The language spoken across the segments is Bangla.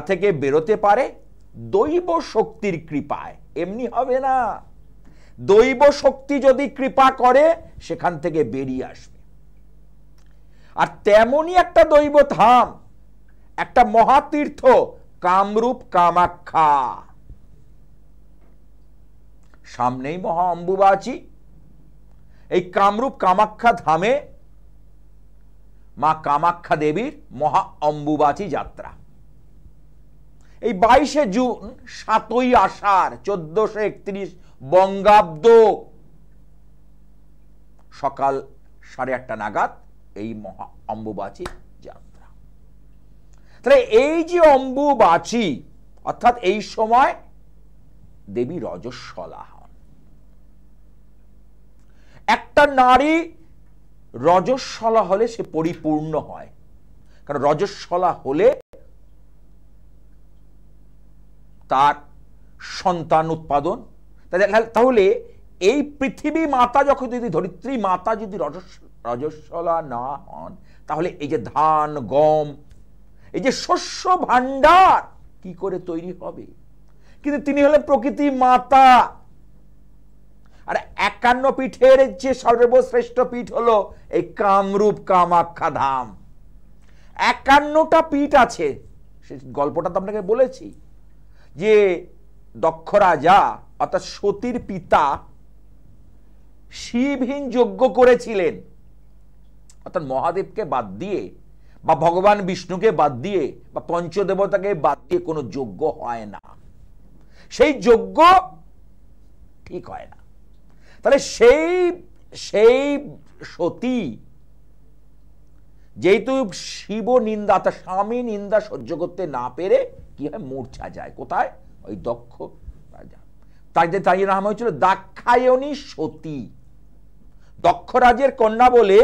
থেকে বেরোতে পারে দৈব শক্তির কৃপায়, এমনি হবে না। দৈব শক্তি যদি কৃপা করে সেখান থেকে বেরিয়ে আসবে। আর তেমনি একটা দৈব ধাম, একটা মহাতীর্থ কামরূপ কামাখ্যা। সামনেই মহা অম্বুবাচী। এই কামরূপ কামাখ্যা ধামে মা কামাখ্যা দেবীর মহা অম্বুবাচী যাত্রা এই 22শে জুন 7ই আষাঢ় 1431 বঙ্গাব্দ সকাল 8:30 নাগাদ এই মহা অম্বুবাচী যাত্রা। তাহলে এই যে অম্বুবাচী, অর্থাৎ এই সময় দেবী রজস্বলা হন। একটা নারী রজস্বলা হলে সে পরিপূর্ণ হয়, কারণ রজস্বলা হলে তার সন্তান উৎপাদন। তাহলে এই পৃথিবী মাতা যখন, যদি ধরিত্রী মাতা যদি রজস্বলা না হন, তাহলে এই যে ধান গম, এই যে শস্য ভাণ্ডার কি করে তৈরি হবে? কিন্তু তিনি হলেন প্রকৃতি মাতা। আর 51 পীঠের যে সর্বশ্রেষ্ঠ পীঠ হলো এই কামরূপ কামাখ্যা ধাম। 51টা পীঠ আছে, সে গল্পটা তো আপনাকে বলেছি যে দক্ষ রাজা অর্থাৎ সতীর পিতা শিবহীন যজ্ঞ করেছিলেন, অর্থাৎ মহাদেবকে বাদ দিয়ে বা ভগবান বিষ্ণুকে বাদ দিয়ে বা পঞ্চদেবতাকে বাদ দিয়ে কোনো যজ্ঞ হয় না, সেই যজ্ঞ ঠিক হয় না। তাহলে সেই সতী যেহেতু শিব নিন্দা, তার স্বামী নিন্দা সহ্য করতে না পেরে কি হয়, মূর্ছা যায়। কোথায়? ওই দক্ষ রাজা। তাই নাম হয়েছিল দাক্ষায়ণী সতী। দক্ষ রাজের কন্যা বলে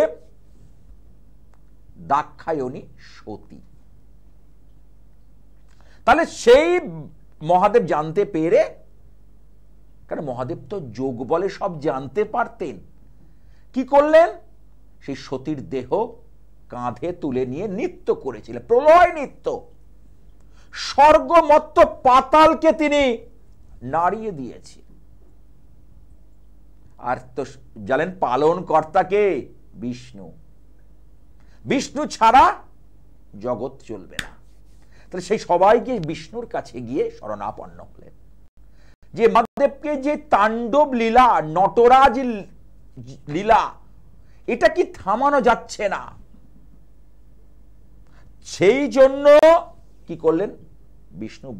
দাক্ষায়ণী সতী। তাহলে সেই মহাদেব জানতে পেরে, কারণ মহাদেব তো যোগ বলে সব জানতে পারতেন, কি করলেন? সেই সতীর দেহ কাঁধে তুলে নিয়ে নৃত্য করেছিলেন, প্রলয় নৃত্য। স্বর্গ মত্ত পাতালকে তিনি নাড়িয়ে দিয়েছেন। আর তো জানেন পালন কর্তাকে বিষ্ণু, বিষ্ণু ছাড়া জগৎ চলবে না। তাহলে সেই সবাইকে বিষ্ণুর কাছে গিয়ে শরণাপন্ন হলেন। যে মহাদেবকে যে তাণ্ডব লীলা, নটরাজ লীলা, এটা কি থামানো যাচ্ছে না? সেই জন্য কি করলেন? বিষ্ণু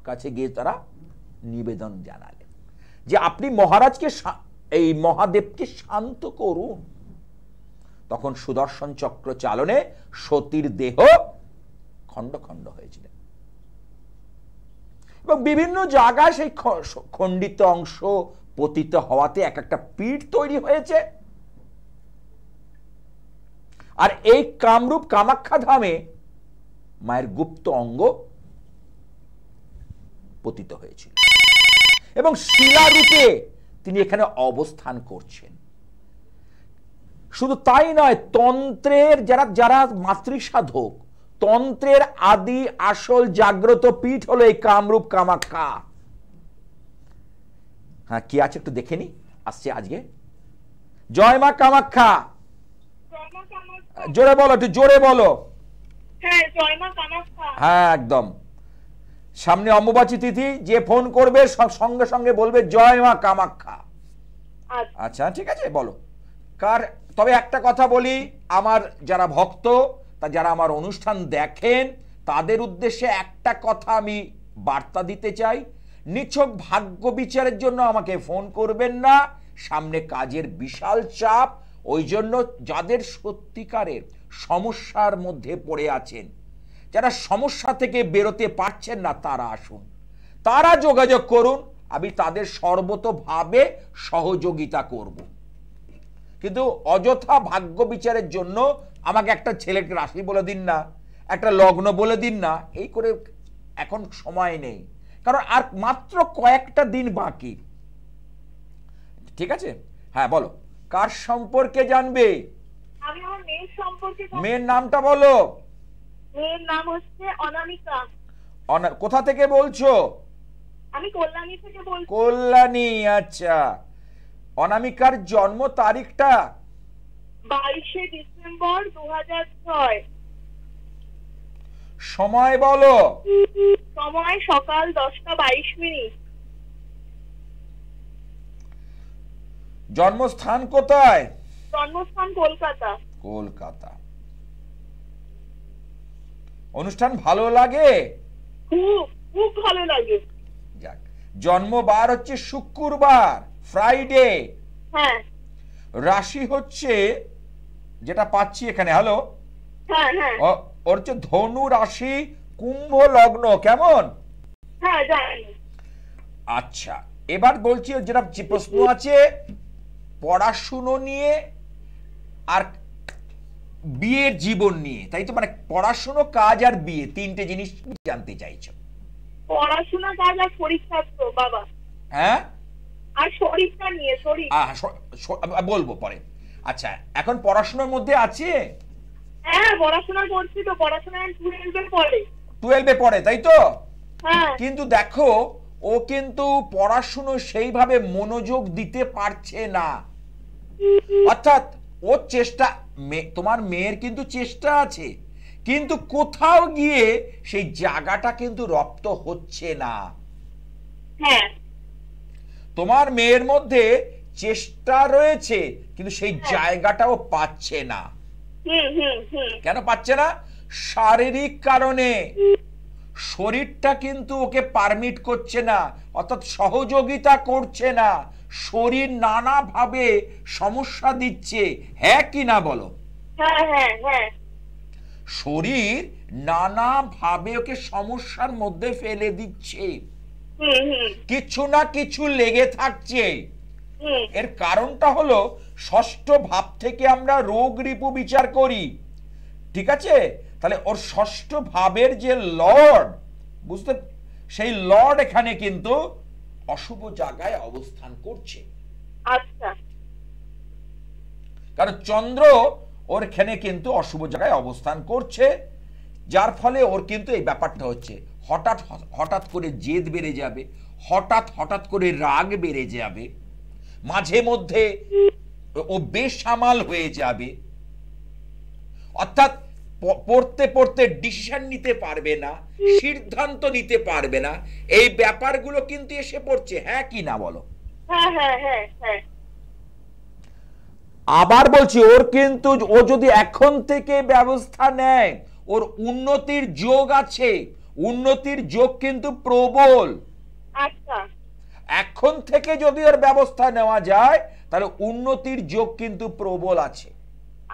কাছে গিয়ে তারা নিবেদন জানালেন যে আপনি মহারাজকে, এই মহাদেবকে শান্ত করুন। তখন সুদর্শন চক্র চালনে সতীর দেহ খণ্ড খণ্ড হয়েছিল এবং বিভিন্ন জায়গায় সেই খণ্ডিত অংশ পতিত হওয়াতে এক একটা পীঠ তৈরি হয়েছে। আর এই কামরূপ কামাখ্যা ধামে মায়ের গুপ্ত অঙ্গ পতিত হয়েছিল এবং শিলারূপে তিনি এখানে অবস্থান করছেন। শুধু তাই নয়, তন্ত্রের যারা মাতৃসাধক, তন্ত্রের আদি আসল জাগ্রত পীঠ হলো এই কামরূপ কামাখ্যা। হ্যাঁ, কি আছে একটু দেখে নি, আসছে আজকে। জয় মা কামাখ্যা। জোরে বলো, একটু জোরে বলো। হ্যাঁ, একদম। সামনে অম্বুবাচী তিথি, যে ফোন করবে সঙ্গে সঙ্গে বলবে জয় মা কামাখ্যা। আচ্ছা, ঠিক আছে, বলো কার। তবে একটা কথা বলি, আমার যারা ভক্ত, যারা আমার অনুষ্ঠান দেখেন, তাদের উদ্দেশ্যে একটা কথা আমি বার্তা দিতে চাই। নিছক ভাগ্য বিচারের জন্য আমাকে ফোন করবেন না। সামনে কাজের বিশাল চাপ, ওই জন্য যাদের সত্যিকারের সমস্যার মধ্যে পড়ে আছেন, যারা সমস্যা থেকে বেরোতে পারছেন না, তারা আসুন, তারা যোগাযোগ করুন, আমি তাদের সর্বতোভাবে সহযোগিতা করব। কিন্তু অযথা ভাগ্য বিচারের জন্য আমাকে একটা ছেলেকে রাশি বলে দিন না, একটা লগ্ন বলে দিন না, এই করে এখন সময় নেই, কারণ আর মাত্র কয়েকটা দিন বাকি। ঠিক আছে, হ্যাঁ বলো, কার সম্পর্কে জানবে? আমি আমার মেয়ের সম্পর্কে। মেয়ের নামটা বলো। মেয়ের নাম হচ্ছে অনামিকা। কোথা থেকে বলছো? আমি কল্যাণী থেকে বলছি। কল্যাণী, আচ্ছা। অনামিকার জন্ম তারিখটা? 22শে ডিসেম্বর 2006। সময় বলো। সময় সকাল 10:22। জন্মস্থান কোথায়? জন্মস্থান কলকাতা। কলকাতা। অনুষ্ঠান ভালো লাগে? খুব খুব ভালো লাগে। যাক, জন্মবার হচ্ছে শুক্রবার, ফ্রাইডে। হ্যাঁ। রাশি হচ্ছে, যেটা পাচ্ছি এখানে, হ্যালো, হ্যাঁ হ্যাঁ ওর হচ্ছে ধনু রাশি, কুম্ভ লগ্ন। কেমন? হ্যাঁ জানি। আচ্ছা, এবার বলছি, যেটা প্রশ্ন আছে পড়াশুনো নিয়ে আর বিয়ের জীবন নিয়ে, তাই তো? মানে পড়াশুনো, কাজ আর বিয়ে, তিনটে জিনিস জানতে চাইছো। পড়াশোনা, কাজ আর পরীক্ষা তো বাবা। হ্যাঁ, আর শরীরটা নিয়ে, শরীর। বলবো পরে। আচ্ছা, এখন পড়াশোনার মধ্যে আছে? হ্যাঁ, পড়াশোনা করছি তো। পড়াশোনা 12-এ পড়ে। 12-এ পড়ে, তাই তো? হ্যাঁ। কিন্তু দেখো, ও কিন্তু পড়াশুনো সেইভাবে মনোযোগ দিতে পারছে না। অর্থাৎ ওর চেষ্টা, তোমার মেয়ের কিন্তু চেষ্টা আছে, কিন্তু কোথাও গিয়ে সেই জায়গাটা কিন্তু রপ্ত হচ্ছে না। হ্যাঁ। তোমার মেয়ের মধ্যে চেষ্টা রয়েছে, কিন্তু সেই জায়গাটাও পাচ্ছে না। কেন পাচ্ছে না? শারীরিক কারণে। শরীরটা কিন্তু ওকে পারমিট করছে না, অর্থাৎ সহযোগিতা করছে না। শরীর নানাভাবে সমস্যা দিচ্ছে। হ্যাঁ কি না বলো? হ্যাঁ হ্যাঁ হ্যাঁ। শরীর নানাভাবে ওকে সমস্যার মধ্যে ফেলে দিচ্ছে। কিছু না কিছু লেগে থাকছে। এর কারণটা হলো, ষষ্ঠ ভাব থেকে আমরা রোগ রিপু বিচার করি, ঠিক আছে? তাহলে ওর ষষ্ঠ ভাবের যে লর্ড, বুঝতে, সেই লর্ড এখানে কিন্তু অশুভ জায়গায় অবস্থান করছে। আচ্ছা। কারণ চন্দ্র ওর এখানে কিন্তু অশুভ জায়গায় অবস্থান করছে, যার ফলে ওর কিন্তু এই ব্যাপারটা হচ্ছে, হঠাৎ হঠাৎ করে জেদ বেড়ে যাবে, হঠাৎ হঠাৎ করে রাগ বেড়ে যাবে, মাঝে মধ্যে ও বেসামাল হয়ে যাবে, অর্থাৎ পড়তে পড়তে ডিসিশন নিতে পারবে না, সিদ্ধান্ত নিতে পারবে না। এই ব্যাপারগুলো কিন্তু এসে পড়ছে। হ্যাঁ কি না বলো? হ্যাঁ হ্যাঁ হ্যাঁ হ্যাঁ। আবার বলছি, ওর কিন্তু, ও যদি এখন থেকে ব্যবস্থা নেয়, ওর উন্নতির যোগ আছে। উন্নতির যোগ কিন্তু প্রবল। আচ্ছা। এখন থেকে যদি ওর ব্যবস্থা নেওয়া যায়, তাহলে উন্নতির যোগ কিন্তু প্রবল আছে।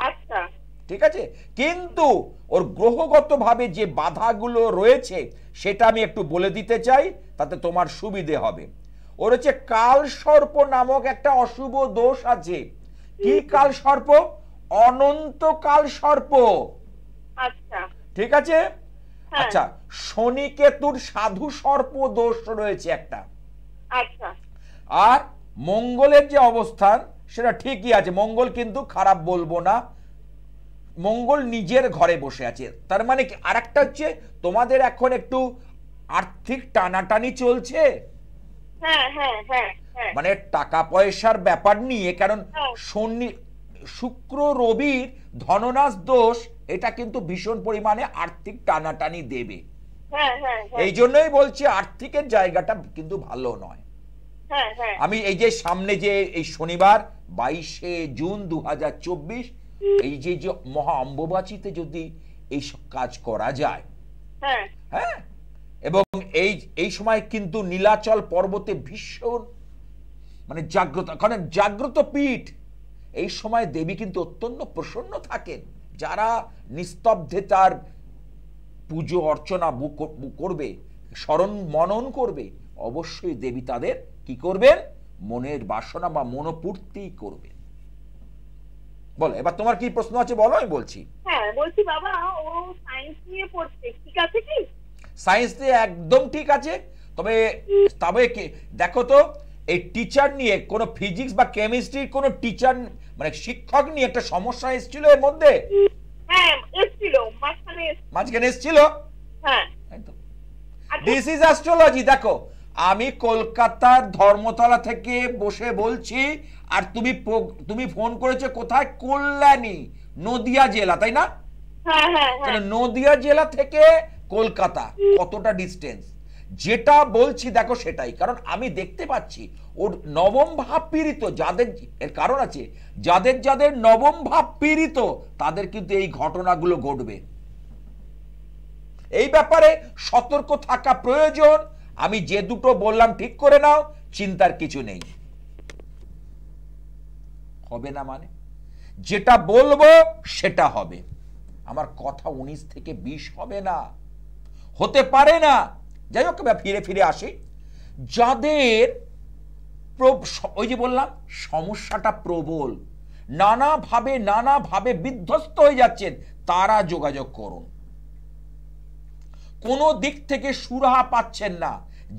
আচ্ছা। ঠিক আছে, কিন্তু ওর গ্রহগত ভাবে যে বাধাগুলো রয়েছে সেটা আমি একটু বলে দিতে চাই, তাতে তোমার সুবিধে হবে। ওর হচ্ছে কাল সর্প নামক একটা অশুভ দোষ আছে। কি কাল সর্প? অনন্ত কাল সর্প। আচ্ছা। ঠিক আছে। আচ্ছা, শনি কেতুর সাধু সর্প দোষ রয়েছে একটা। আচ্ছা। আর মঙ্গলের যে অবস্থান সেটা ঠিকই আছে, মঙ্গল কিন্তু খারাপ বলবো না, মঙ্গল নিজের ঘরে বসে আছে। তার মানে কি, আরেকটা হচ্ছে তোমাদের এখন একটু আর্থিক টানাটানি চলছে। হ্যাঁ হ্যাঁ হ্যাঁ হ্যাঁ। মানে টাকা পয়সার ব্যাপার নিয়ে, কারণ শনি, শুক্র, রবির ধননাশ দোষ, এটা কিন্তু ভীষণ পরিমাণে আর্থিক টানাটানি দেবে। এই জন্যই বলছি আর্থিকের জায়গাটা কিন্তু ভালো নয়। আমি এই যে সামনে যে এই শনিবার 22শে জুন 2024, এই যে মহা অম্বুবাচীতে যদি এই কাজ করা যায়, হ্যাঁ, এবং এই সময় কিন্তু নীলাচল পর্বতে ভীষণ মানে জাগ্রত, কারণ জাগ্রত পীঠ, এই সময় দেবী কিন্তু অত্যন্ত প্রসন্ন থাকেন। যারা নিস্তব্ধতার পুজো অর্চনা করবে, স্মরণ মনন করবে, অবশ্যই দেবী তাদের কি করবেন? মনের বাসনা বা মনোপূর্তি করবে। বলো, এবার তোমার কি প্রশ্ন আছে বলো, আমি বলছি। হ্যাঁ, বলছি বাবা, ও সায়েন্স নিয়ে পড়ছে, ঠিক আছে কি? সায়েন্স নিয়ে একদম ঠিক আছে, তবে কি দেখো তো, এই টিচার নিয়ে কোন ফিজিক্স বা কেমিস্ট্রির কোন টিচার মানে শিক্ষক নিয়ে একটা সমস্যা এসেছিল এর মধ্যে। হ্যাঁ, এসেছিল, মাঝখানে এসেছিল। হ্যাঁ, দিস ইজ অ্যাস্ট্রোলজি। দেখো, আমি কলকাতার ধর্মতলা থেকে বসে বলছি, আর তুমি ফোন করেছো কোথায়? কল্যাণী, নদিয়া জেলা, তাই না? হ্যাঁ হ্যাঁ হ্যাঁ। নদিয়া জেলা থেকে কলকাতা কতটা ডিস্টেন্স, যেটা বলছি দেখো সেটাই। কারণ আমি দেখতে পাচ্ছি ওর নবম ভাব পীড়িত, যাদের, এর কারণ আছে, যাদের যাদের নবম ভাব পীড়িত তাদের কিন্তু এই ঘটনাগুলো ঘটবে। এই ব্যাপারে সতর্ক থাকা প্রয়োজন। আমি যে দুটো বললাম ঠিক করে নাও, চিন্তার কিছু নেই। হবে না মানে যেটা বলবো সেটা হবে। আমার কথা 19 থেকে 20 হবে না, হতে পারে না। যাই হোক, ফিরে ফিরে আসি। যাদের ওই যে বললাম সমস্যাটা প্রবল, নানাভাবে বিধ্বস্ত হয়ে যাচ্ছেন, তারা যোগাযোগ করুন। কোনো দিক থেকে সুরাহা পাচ্ছেন না,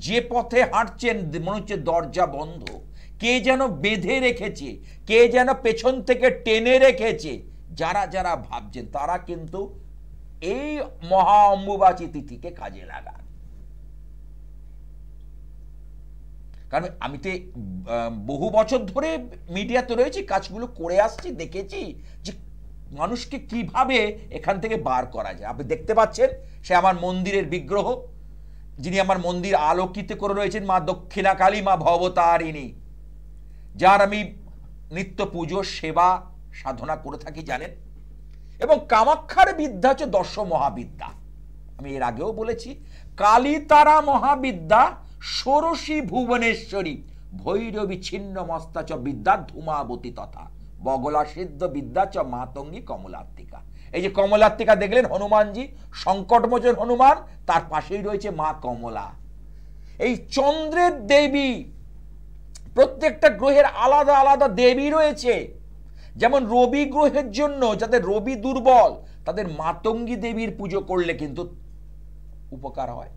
যে পথে হাঁটছেন মনে হচ্ছে দরজা বন্ধ, কে যেন বেঁধে রেখেছে, কে যেন পেছন থেকে টেনে রেখেছে। যারা যারা ভাবছেন তারা কিন্তু এই মহা অম্বুবাচী তিথিকে কাজে লাগান। কারণ আমি তো বহু বছর ধরে মিডিয়াতে রয়েছি, কাজগুলো করে আসছি, দেখেছি যে মানুষকে কিভাবে এখান থেকে বার করা যায়। আপনি দেখতে পাচ্ছেন সে আমার মন্দিরের বিগ্রহ, যিনি আমার মন্দির আলোকিত করে রয়েছেন, মা দক্ষিণা কালী, মা ভবতারিণী, যার আমি নিত্য পুজো সেবা সাধনা করে থাকি জানেন। এবং কামাখ্যার বিদ্যা হচ্ছে দশ মহাবিদ্যা। আমি এর আগেও বলেছি, কালী তারা মহাবিদ্যা, ষোড়শী ভুবনেশ্বরী, ভৈরবী ছিন্ন মস্তা চ বিদ্যা ধূমাবতী তথা বগলা সিদ্ধ বিদ্যা চ মাতঙ্গী কমলাত্মিকা। এই যে কমলাত্মিকা দেখলেন হনুমানজি, সংকটমোচন হনুমান, তার পাশেই রয়েছে মা কমলা। এই চন্দ্রের দেবী, প্রত্যেকটা গ্রহের আলাদা আলাদা দেবী রয়েছে। যেমন রবি গ্রহের জন্য যাদের রবি দুর্বল, তাদের মাতঙ্গী দেবীর পুজো করলে কিন্তু উপকার হয়।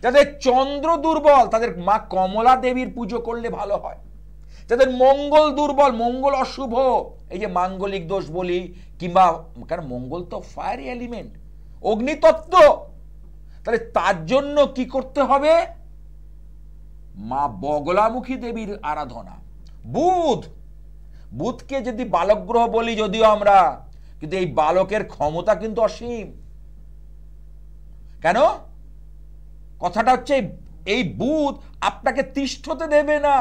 যাদের চন্দ্র দুর্বল তাদের মা কমলা দেবীর পুজো করলে ভালো হয়। যাদের মঙ্গল দুর্বল, মঙ্গল অশুভ, এই যে মাঙ্গলিক দোষ বলি, কিংবা কারণ মঙ্গল তো ফায়ার এলিমেন্ট, অগ্নিতত্ত্ব, তাহলে তার জন্য কি করতে হবে? মা বগলামুখী দেবীর আরাধনা। বুধকে যদি বালক গ্রহ বলি যদিও আমরা, কিন্তু এই বালকের ক্ষমতা কিন্তু অসীম। কেন? কথাটা হচ্ছে এই বুধ আপনাকে তিষ্ঠতে দেবে না,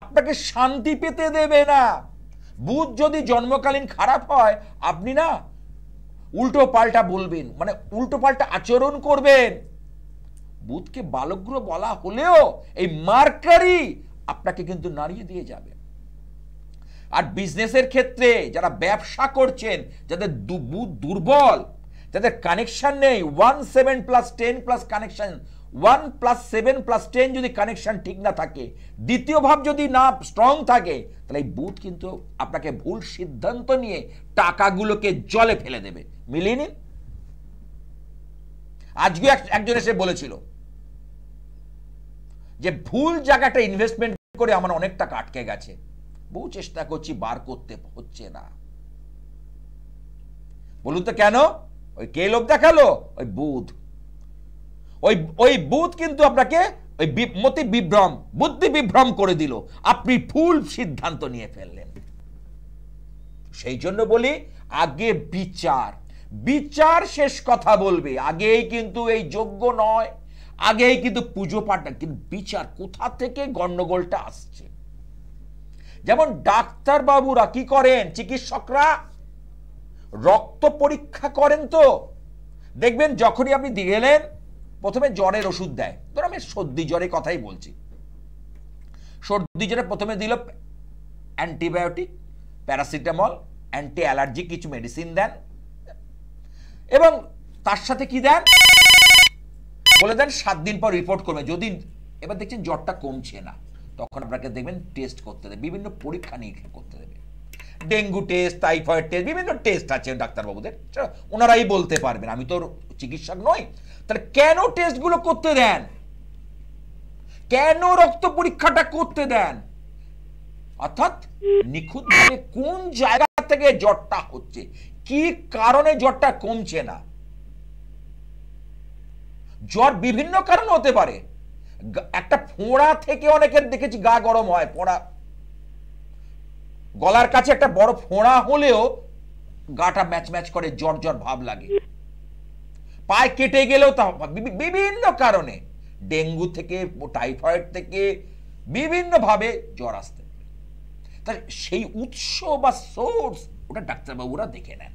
আপনাকে শান্তি পেতে দেবে না। বুধ যদি জন্মকালীন খারাপ হয়, আপনি না উল্টো পাল্টা বলবেন, মানে উল্টো পাল্টা আচরণ করবেন। বুধকে বালক গ্রহ বলা হলেও এই মার্কারি আপনাকে কিন্তু নাড়িয়ে দিয়ে যাবে। আর বিজনেসের ক্ষেত্রে যারা ব্যবসা করছেন, যাদের বুধ দুর্বল, যাদের কানেকশন নেই, 1 7 + 10 প্লাস কানেকশন, 1 + 7 + 10 যদি কানেকশন ঠিক না থাকে, দ্বিতীয় ভাব যদি না স্ট্রং থাকে, তাহলে এই বুধ কিন্তু আপনাকে ভুল সিদ্ধান্ত নিয়ে টাকাগুলোকে জলে ফেলে দেবে। মিলিয়ে নিন। আজকে একজন এসে বলেছিল যে ভুল জায়গাটা ইনভেস্টমেন্ট করে আমার অনেক টাকা আটকে গেছে, বহু চেষ্টা করছি, বার করতে হচ্ছে না। বলুন তো কেন? ওই কে লোভ দেখালো? ওই বুধ। ওই বুধ কিন্তু আপনাকে ওই মতি বিভ্রম, বুদ্ধি বিভ্রম করে দিল, আপনি ভুল সিদ্ধান্ত নিয়ে ফেললেন। সেই জন্য বলি আগে বিচার শেষ কথা বলবে। আগেই কিন্তু এই যোগ্য নয়, আগেই কিন্তু পুজো পাঠ, কিন্তু বিচার কোথা থেকে গন্ডগোলটা আসছে। যেমন ডাক্তার বাবুরা কি করেন, চিকিৎসকরা রক্ত পরীক্ষা করেন। তো দেখবেন যখনই আপনি গেলেন, প্রথমে জ্বরের ওষুধ দেয়। ধর আমি সর্দি জ্বরের কথাই বলছি, সর্দি জ্বরে প্রথমে দিল অ্যান্টিবায়োটিক, প্যারাসিটামল, অ্যান্টি অ্যালার্জি কিছু মেডিসিন দেন, এবং তার সাথে কি দেন বলে দেন 7 দিন পর রিপোর্ট করবে। যদি এবার দেখছেন জ্বরটা কমছে না, তখন আপনাকে দেখবেন টেস্ট করতে দেবে, বিভিন্ন পরীক্ষা নিরীক্ষা করতে দেবে, ডেঙ্গু টেস্ট, টাইফয়েড টেস্ট, বিভিন্ন টেস্ট আছে ডাক্তারবাবুদের, ওনারাই বলতে পারবেন, আমি তো চিকিৎসক নই। তাহলে কেন টেস্টগুলো করতে দেন? কেন রক্ত পরীক্ষাটা করতে দেন? অর্থাৎ নিখুঁতভাবে কোন জায়গা থেকে জ্বরটা হচ্ছে, কি কারণে জ্বরটা কমছে না। জ্বর বিভিন্ন কারণ হতে পারে। একটা ফোঁড়া থেকে অনেকের দেখেছি গা গরম হয়, ফোঁড়া গলার কাছে একটা বড় ফোঁড়া হলেও গাটা ম্যাচ ম্যাচ করে, জ্বর জ্বর ভাব লাগে। পায়ে কেটে গেলেও তা বিভিন্ন কারণে, ডেঙ্গু থেকে, টাইফয়েড থেকে বিভিন্ন ভাবে জ্বর আসতে পারে। তার সেই উৎস বা সোর্স ওটা ডাক্তারবাবুরা দেখে নেন।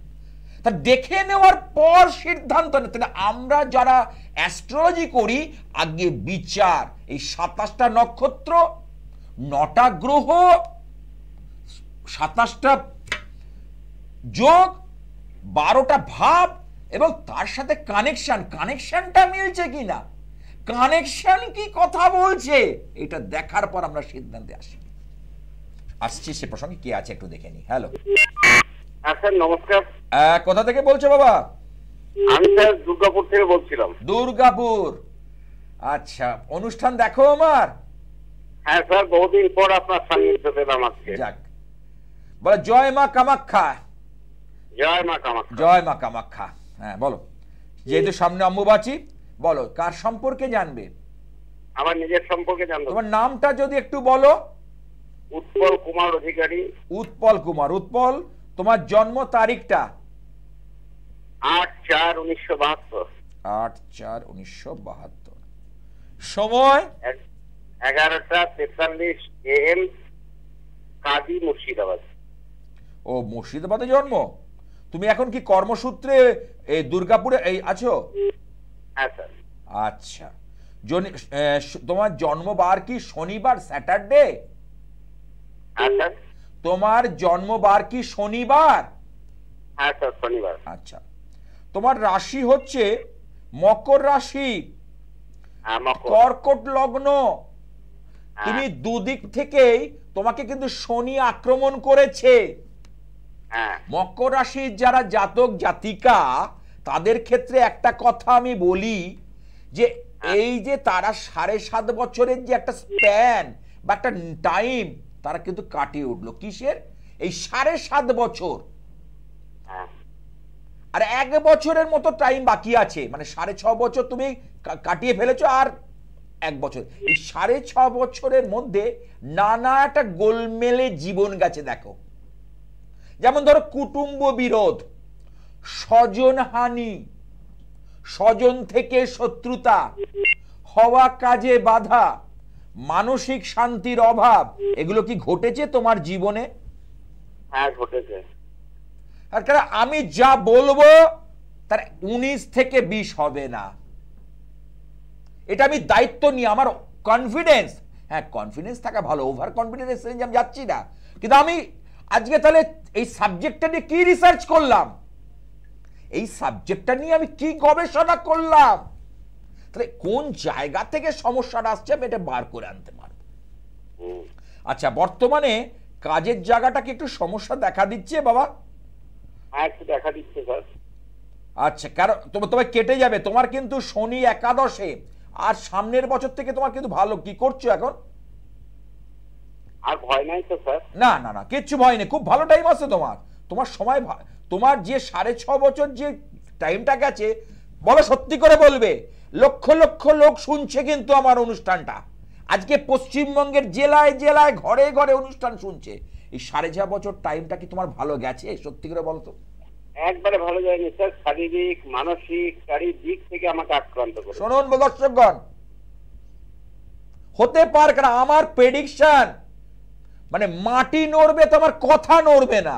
তা দেখে নেওয়ার পর সিদ্ধান্ত নেন। তাহলে আমরা যারা অ্যাস্ট্রোলজি করি, আগে বিচার, এই 27টা নক্ষত্র, 9টা গ্রহ, 27টা যোগ, 12টা ভাব, এবং তার সাথে কানেকশনটা মিলছে কিনা, কানেকশন কি কথা বলছে, এটা দেখার পর আমরা সিদ্ধান্তে আসছি। সে প্রসঙ্গে কে আছে একটু দেখে নি। হ্যালো, স্যার নমস্কার। কোথা থেকে বলছো বাবা? আমি স্যার দুর্গাপুর থেকে বলছিলাম। দুর্গাপুর, আচ্ছা। অনুষ্ঠান দেখো আমার? হ্যাঁ স্যার, বহুদিন পর আপনার সান্নিধ্য পেলাম আজকে। যাক, বলো জয় মা কামাখ্যা। জয় মা কামাখ্যা। জয় মা কামাখ্যা। হ্যাঁ বলো, যেহেতু সামনে অম্বুবাচী, বলো কার সম্পর্কে জানবে? আমার নিজের সম্পর্কে জানবো। তোমার নামটা যদি একটু বলো। উৎপল কুমার অধিকারী। উৎপল কুমার। উৎপল, তোমার জন্ম তারিখটা? 8/4/1972। 8/4/1972। সময়? 11:43 AM, কাজী, মুর্শিদাবাদ। ও, মুর্শিদাবাদে জন্ম। তুমি এখন কি কর্মসূত্রে এই দুর্গাপুরে এই আছো? হ্যাঁ স্যার। আচ্ছা, তোমার জন্মবার কি শনিবার, স্যাটারডে? হ্যাঁ স্যার। তোমার জন্মবার কি শনিবার? হ্যাঁ স্যার, শনিবার। আচ্ছা, তোমার রাশি হচ্ছে মকর রাশি, হ্যাঁ মকর। কর্কট লগ্ন। তুমি দুদিক থেকেই, তোমাকে কিন্তু শনি আক্রমণ করেছে। হ্যাঁ। মকর রাশির যারা জাতক জাতিকা, তাদের ক্ষেত্রে একটা কথা আমি বলি, যে এই যে তারা 7.5 বছরের যে একটা স্প্যান বা একটা টাইম তারা কিন্তু কাটিয়ে উঠলো। কিসের? এই 7.5 বছর। আর 1 বছরের মতো টাইম বাকি আছে, মানে 6.5 বছর তুমি কাটিয়ে ফেলেছো, আর 1 বছর। এই 6.5 বছরের মধ্যে নানা একটা গোলমেলে জীবন গেছে। দেখো, যেমন ধরো কুটুম্ব বিরোধ, স্বজন হানি, স্বজন থেকে শত্রুতা হওয়া, কাজে বাধা, মানসিক শান্তির অভাব, এগুলো কি ঘটেছে তোমার জীবনে? হ্যাঁ ঘটেছে। আর কারণ আমি যা বলবো তার 19 থেকে 20 হবে না, এটা আমি দায়িত্ব নিয়ে, আমার কনফিডেন্স। হ্যাঁ, কনফিডেন্স থাকা ভালো, ওভার কনফিডেন্স রেঞ্জে আমি যাচ্ছি না। কিন্তু আমি আজকে তাহলে এই সাবজেক্টটা নিয়ে কি রিসার্চ করলাম, এই সাবজেক্টটা নিয়ে আমি কি গবেষণা করলাম, তাহলে কোন জায়গা থেকে সমস্যাটা আসছে আমি এটা বার করে আনতে পারবো। আচ্ছা, বর্তমানে কাজের জায়গাটা কি একটু সমস্যা দেখা দিচ্ছে বাবা? হ্যাঁ, একটু দেখা দিচ্ছে স্যার। আচ্ছা, কারণ তোমার কেটে যাবে, তোমার কিন্তু শনি একাদশে, আর সামনের বছর থেকে তোমার কিন্তু ভালো। কি করছো এখন? আর ভয় নাই তো স্যার? না না না, কিচ্ছু ভয় নেই, খুব ভালো টাইম আছে তোমার। তোমার সময়, তোমার যে 6.5 বছর যে টাইমটা গেছে, বলো সত্যি করে বলবে, লক্ষ লক্ষ লোক শুনছে কিন্তু আমার অনুষ্ঠানটা। আজকে পশ্চিমবঙ্গের জেলায় জেলায়, ঘরে ঘরে অনুষ্ঠান শুনছে। এই 6.5 বছর টাইমটা কি তোমার ভালো গেছে? সত্যি করে বলো তো। একবারে ভালো যায়নি স্যার, শারীরিক মানসিক চারিদিক থেকে আমাকে আক্রান্ত করে। শুনুন দর্শকগণ, হতে পারে, কারণ আমার প্রেডিকশন মানে মাটি নড়বে, তোমার কথা নড়বে না।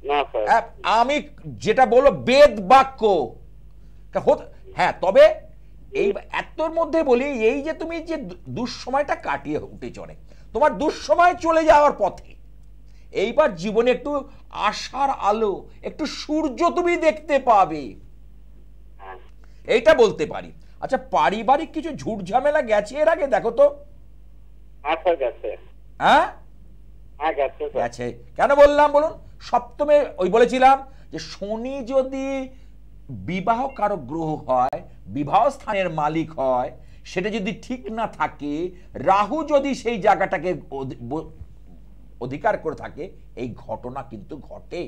না স্যার, আমি যেটা বলবো বেদ বাক্য। হ্যাঁ, তবে এই এতর মধ্যে বলি, এই যে তুমি যে দুঃসময়টা কাটিয়ে উঠে চলে, তোমার দুঃসময় চলে যাওয়ার পথে, এইবার জীবনে একটু আশার আলো, একটু সূর্য তুমি দেখতে পাবে, এইটা বলতে পারি। আচ্ছা, পারিবারিক কিছু ঝুট ঝামেলা গেছে এর আগে? দেখো তো। হ্যাঁ স্যার, গেছে। হ্যাঁ হ্যাঁ গেছে স্যার। গেছে। কেন বললাম বলুন? সপ্তমে ওই বলেছিলাম যে শনি যদি বিবাহ কারক গ্রহ হয়, বিবাহ স্থানের মালিক হয়, সেটা যদি ঠিক না থাকে, রাহু যদি সেই জায়গাটাকে অধিকার করে থাকে, এই ঘটনা কিন্তু ঘটে।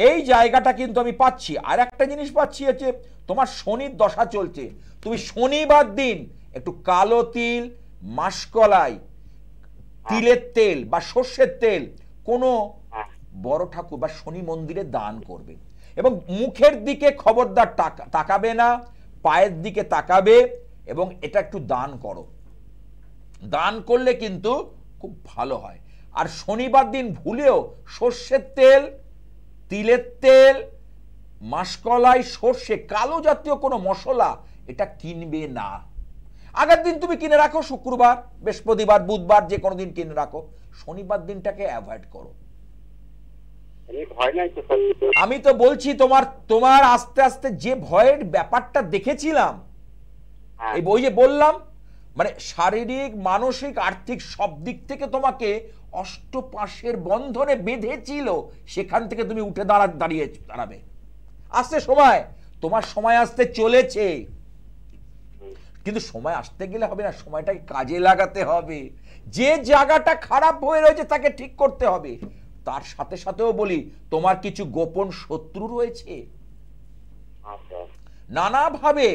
এই জায়গাটা কিন্তু আমি পাচ্ছি। আর একটা জিনিস পাচ্ছি হচ্ছে তোমার শনির দশা চলছে, তুমি শনিবার দিন একটু কালো তিল, মাসকলাই, তিলের তেল বা সর্ষের তেল কোনো বড় ঠাকুর বা শনি মন্দিরে দান করবে। এবং মুখের দিকে খবরদার তাকাবে না, পায়ের দিকে তাকাবে, এবং এটা একটু দান করো। দান করলে কিন্তু খুব ভালো হয়। আর শনিবার দিন ভুলেও সর্ষের তেল, তিলের তেল, মাসকলাই, সর্ষে, কালো জাতীয় কোনো মশলা এটা কিনবে না। আগের দিন তুমি কিনে রাখো, শুক্রবার, বৃহস্পতিবার, বুধবার, যে কোনো দিন কিনে রাখো। শনিবার দিনটাকে অ্যাভয়েড করো। আমি তো বলছি তোমার আস্তে আস্তে যে ভয়ের ব্যাপারটা দেখেছিলাম, এই বই যে বললাম, মানে শারীরিক, মানসিক, আর্থিক সব দিক থেকে তোমাকে অষ্টপাশের বন্ধনে বেঁধেছিল, সেখান থেকে তুমি উঠে দাঁড়াবে। আসতে সময়, তোমার সময় আসতে চলেছে, কিন্তু সময় আসতে গেলে হবে না, সময়টাকে কাজে লাগাতে হবে। যে জায়গাটা খারাপ হয়ে রয়েছে তাকে ঠিক করতে হবে। তার সাথে সাথেও বলি, তোমার কিছু গোপন শত্রু রয়েছে, নানাভাবে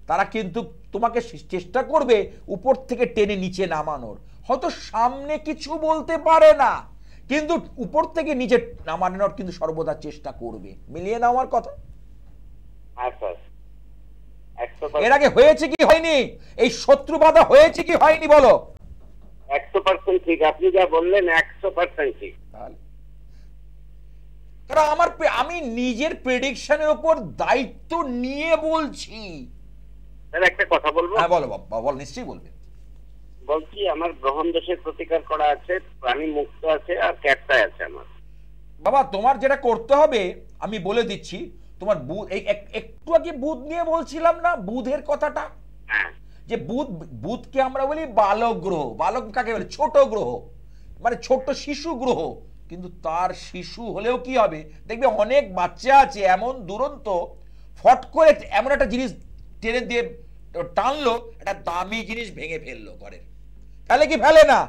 তারা কিন্তু তোমাকে চেষ্টা করবে উপর থেকে টেনে নিচে নামানোর। হয়তো সামনে কিছু বলতে পারে না, কিন্তু উপর থেকে নিচে নামানোর কিন্তু সর্বদা চেষ্টা করবে। মিলিয়ে নাও আমার কথা। এর আগে হয়েছে কি হয়নি? এই শত্রু বাধা হয়েছে কি হয়নি বলো? 100% ঠিক, আপনি যা বললেন 100% ঠিক। কারণ আমি নিজের প্রেডিকশনের উপর দায়িত্ব নিয়ে বলছি। একটা কথা বলবো? হ্যাঁ বলো বাবা, বল, নিশ্চয়ই বলবে। বলছি আমার গ্রহণ দোষের প্রতিকার করা আছে, প্রাণী মুক্ত আছে, আর ক্যাটটাই আছে আমার। বাবা তোমার যেটা করতে হবে আমি বলে দিচ্ছি। তোমার বুধ, এই একটু আগে বুধ নিয়ে বলছিলাম না, বুধের কথাটা, যে বুধকে আমরা বলি বালক গ্রহ। বালক কাকে বলে? ছোট গ্রহ, মানে ছোট শিশু গ্রহ। কিন্তু তার শিশু হলেও কি হবে, দেখবে অনেক বাচ্চা আছে এমন দুরন্ত, ফট করে এমন একটা জিনিস টেনে দিয়ে টানলো, একটা দামি জিনিস ভেঙে ফেললো ঘরের। তাহলে কি ফেলে না?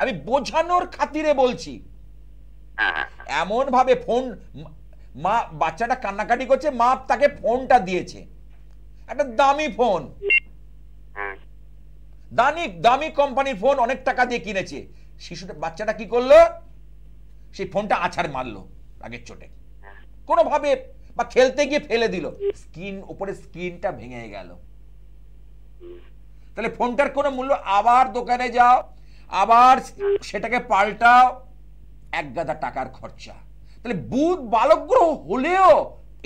আমি বোঝানোর খাতিরে বলছি। এমন ভাবে ফোন, মা, বাচ্চাটা কান্নাকাটি করছে, মা তাকে ফোনটা দিয়েছে, একটা দামি ফোন, দামি কোম্পানির ফোন, অনেক টাকা দিয়ে কিনেছে। শিশুটা, বাচ্চাটা কি করলো? সেই ফোনটা আছাড় মারলো আগের চোটে, কোনোভাবে, বা খেলতে গিয়ে ফেলে দিল, উপরে স্ক্রিনটা ভেঙে গেল। তাহলে ফোনটার কোনো মূল্য? আবার দোকানে যাও, আবার সেটাকে পাল্টাও, এক গাদা টাকার খরচা। তাহলে বুধ বালক গ্রহ হলেও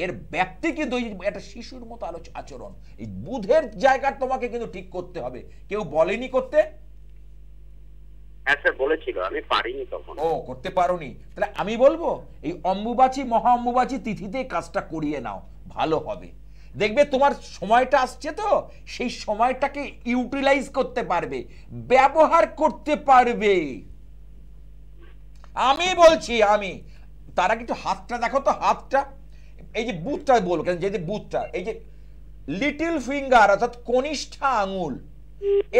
এর ব্যাপ্তি কিন্তু একটা শিশুর মতো আচরণ। এই বুধের জায়গা তোমাকে কিন্তু ঠিক করতে হবে। কেউ বলেনি করতে? বলেছিল, আমি পারিনি তখন। ও, করতে পারোনি? তাহলে আমি বলবো এই অম্বুবাচী, মহা অম্বুবাচী তিথিতে কাজটা করিয়ে নাও, ভালো হবে। দেখবে তোমার সময়টা আসছে, তো সেই সময়টাকে ইউটিলাইজ করতে পারবে, ব্যবহার করতে পারবে। আমি বলছি, তারা কিন্তু হাতটা দেখো তো, হাতটা, এই যে বুধটা বলবো কেন, যে বুধটা, এই যে লিটল ফিঙ্গার অর্থাৎ কনিষ্ঠা আঙুল,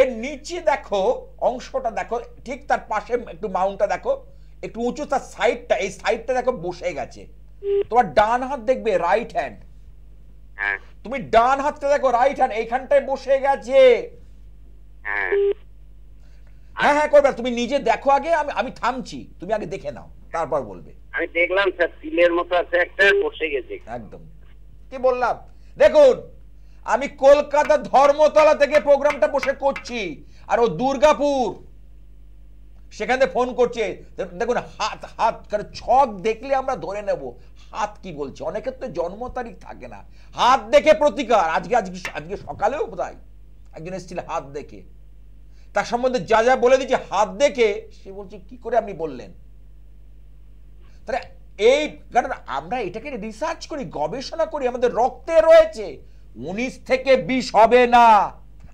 এর নিচে দেখো অংশটা, দেখো ঠিক তার পাশে একটু মাউন্টটা দেখো, একটু উঁচু, তার সাইডটা, এই সাইডটা দেখো বসে গেছে। তোমার ডান হাত দেখবে, রাইট হ্যান্ড, তুমি ডান হাতটা দেখো, রাইট হ্যান্ড এইখানটায় বসে গেছে। হ্যাঁ হ্যাঁ করবে, তুমি নিজে দেখো আগে, আমি থামছি, তুমি আগে দেখে নাও, তারপর বলবে। আমি দেখলাম স্যার, তিলের মতো আছে একটা, বসে গেছে একদম। কি বললাম দেখুন, আমি কলকাতা ধর্মতলা থেকে প্রোগ্রামটা বসে করছি, আর ও দুর্গাপুর, সেখানে ফোন করছে। দেখুন হাত ছক দেখলে আমরা ধরে নেব হাত কি বলছে। অনেকের তো জন্ম তারিখ থাকে না, হাত দেখে প্রতিকার। আজকে সকালেও বোধহয় একজন এসেছিল হাত দেখে, তার সম্বন্ধে যা যা বলে দিচ্ছে হাত দেখে, সে বলছে কি করে আপনি বললেন। তাহলে এই কারণ আমরা এটাকে রিসার্চ করি, গবেষণা করি, আমাদের রক্তে রয়েছে। 19 থেকে 20 হবে না,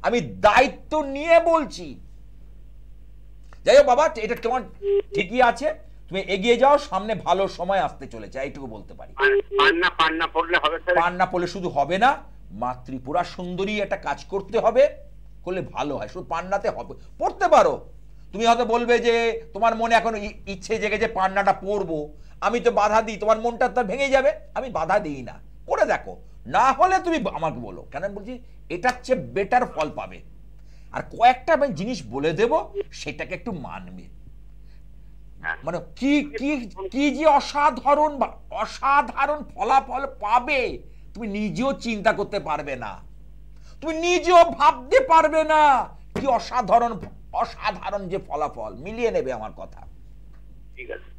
আমি দায়িত্ব নিয়ে বলছি। যাই হোক বাবা, এটা তোমার ঠিকই আছে, তুমি এগিয়ে যাও, সামনে ভালো সময় আসতে চলেছে, এইটুকু বলতে পারি। পান্না পড়লে শুধু হবে না, মা ত্রিপুরা সুন্দরী একটা কাজ করতে হবে, করলে ভালো হয়। শুধু পান্নাতে হবে, পড়তে পারো। তুমি হয়তো বলবে যে তোমার মনে এখন ইচ্ছে জেগে যে পান্নাটা পড়বো, আমি তো বাধা দিই, তোমার মনটা তো ভেঙে যাবে। আমি বাধা দিই না, করে দেখো, না হলে তুমি আমাকে বলো। কেন বলছি, এটার চেয়ে বেটার ফল পাবে। আর কয়েকটা আমি জিনিস বলে দেব, সেটাকে একটু মানবে। মানে কি কি কি যে অসাধারণ অসাধারণ ফলাফল পাবে, তুমি নিজেও চিন্তা করতে পারবে না, তুমি নিজেও ভাবতে পারবে না কি অসাধারণ অসাধারণ যে ফলাফল। মিলিয়ে নেবে আমার কথা। ঠিক আছে।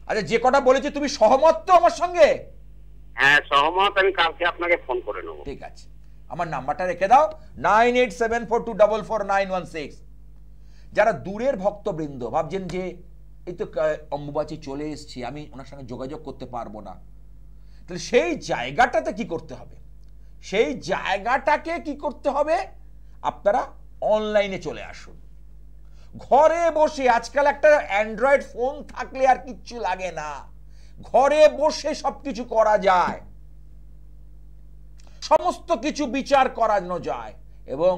আচ্ছা, যে কটা বলেছি তুমি সহমত তো আমার সঙ্গে? হ্যাঁ সহমত, আমি কালকে আপনাকে ফোন করে নেবো। ঠিক আছে, আমার নাম্বারটা রেখে দাও 9874244916। যারা দূরের ভক্তবৃন্দ ভাবছেন যে এই তো অম্বুবাচী চলে এসেছি, আমি ওনার সঙ্গে যোগাযোগ করতে পারবো না, তাহলে সেই জায়গাটাতে কি করতে হবে? সেই জায়গাটাকে কি করতে হবে? আপনারা অনলাইনে চলে আসুন, ঘরে বসে। আজকাল একটা অ্যান্ড্রয়েড ফোন থাকলে আর কিচ্ছু লাগে না, ঘরে বসে সবকিছু করা যায়, সমস্ত কিছু বিচার করানো যায়। এবং